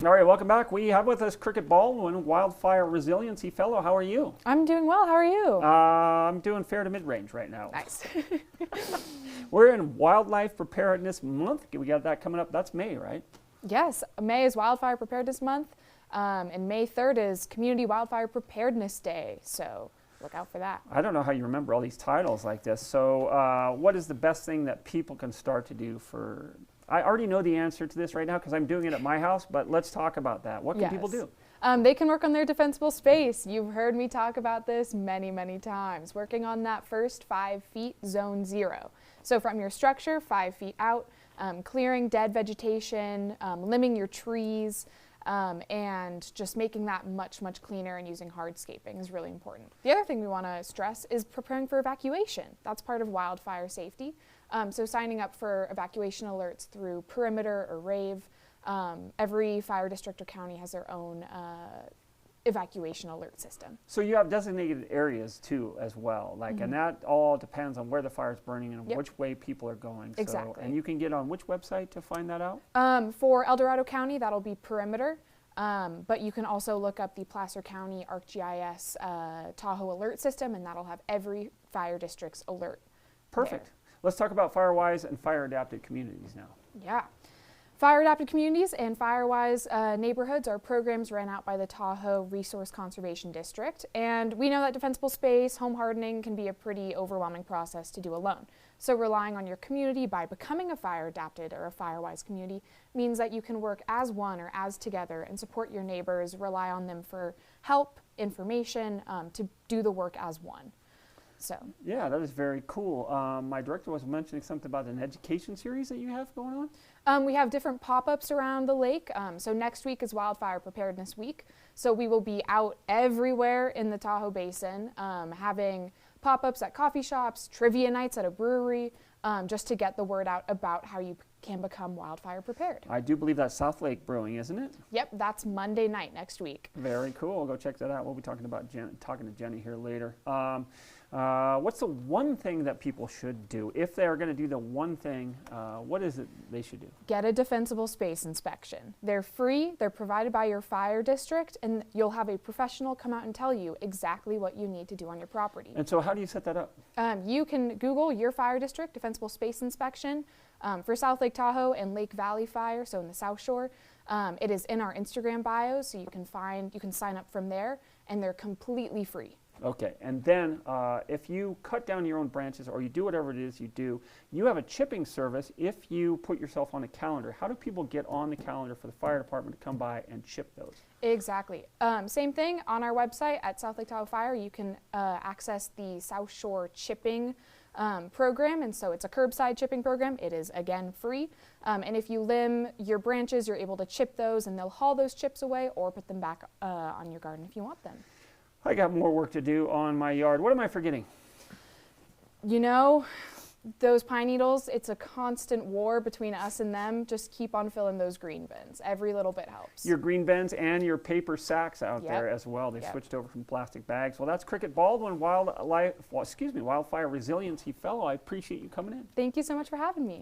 All right, welcome back. We have with us Cricket Baldwin, Wildfire Resiliency Fellow. How are you? I'm doing well. How are you? I'm doing fair to mid-range right now. Nice. We're in Wildlife Preparedness Month. We got that coming up. That's May, right? Yes, May is Wildfire Preparedness Month, and May 3rd is Community Wildfire Preparedness Day, so look out for that. I don't know how you remember all these titles like this. So what is the best thing that people can start to do for... I already know the answer to this right now because I'm doing it at my house, but let's talk about that. What can people do? They can work on their defensible space. You've heard me talk about this many, many times. Working on that first 5 feet, zone 0. So from your structure, 5 feet out, clearing dead vegetation, limbing your trees, and just making that much, much cleaner and using hardscaping is really important. The other thing we want to stress is preparing for evacuation. That's part of wildfire safety. So signing up for evacuation alerts through Perimeter or RAVE. Every fire district or county has their own evacuation alert system. So you have designated areas too as well, and that all depends on where the fire is burning and which way people are going. Exactly. So, and you can get on which website to find that out? For El Dorado County, that'll be Perimeter. But you can also look up the Placer County ArcGIS Tahoe alert system, and that'll have every fire district's alert. Perfect. There. Let's talk about FireWise and fire-adapted communities now. Yeah. Fire-adapted communities and FireWise neighborhoods are programs run out by the Tahoe Resource Conservation District. And we know that defensible space, home hardening can be a pretty overwhelming process to do alone. So relying on your community by becoming a fire-adapted or a FireWise community means that you can work as one or as together and support your neighbors, rely on them for help, information, to do the work as one. So. Yeah, that is very cool. My director was mentioning something about an education series that you have going on. We have different pop-ups around the lake. So next week is Wildfire Preparedness Week. So we will be out everywhere in the Tahoe Basin, having pop-ups at coffee shops, trivia nights at a brewery, just to get the word out about how you can become wildfire prepared. I do believe that's South Lake Brewing, isn't it? Yep, that's Monday night next week. Very cool. Go check that out. We'll be talking to Jenny here later. What's the one thing that people should do? If they are going to do the one thing, what is it they should do? Get a defensible space inspection. They're free, they're provided by your fire district, and you'll have a professional come out and tell you exactly what you need to do on your property. And so how do you set that up? You can Google your fire district defensible space inspection for South Lake Tahoe and Lake Valley Fire, so in the South Shore. It is in our Instagram bio, so you can sign up from there, and they're completely free. Okay, and then if you cut down your own branches or you do whatever it is you do, you have a chipping service if you put yourself on a calendar. How do people get on the calendar for the fire department to come by and chip those? Exactly. Same thing on our website at South Lake Tahoe Fire. You can access the South Shore chipping program, and so it's a curbside chipping program. It is, again, free. And if you limb your branches, you're able to chip those, and they'll haul those chips away or put them back on your garden if you want them. I got more work to do on my yard. What am I forgetting? You know, those pine needles, it's a constant war between us and them. Just keep on filling those green bins. Every little bit helps. Your green bins and your paper sacks out there as well. They switched over from plastic bags. Well, that's Cricket Baldwin, Wildfire Resiliency Fellow. I appreciate you coming in. Thank you so much for having me.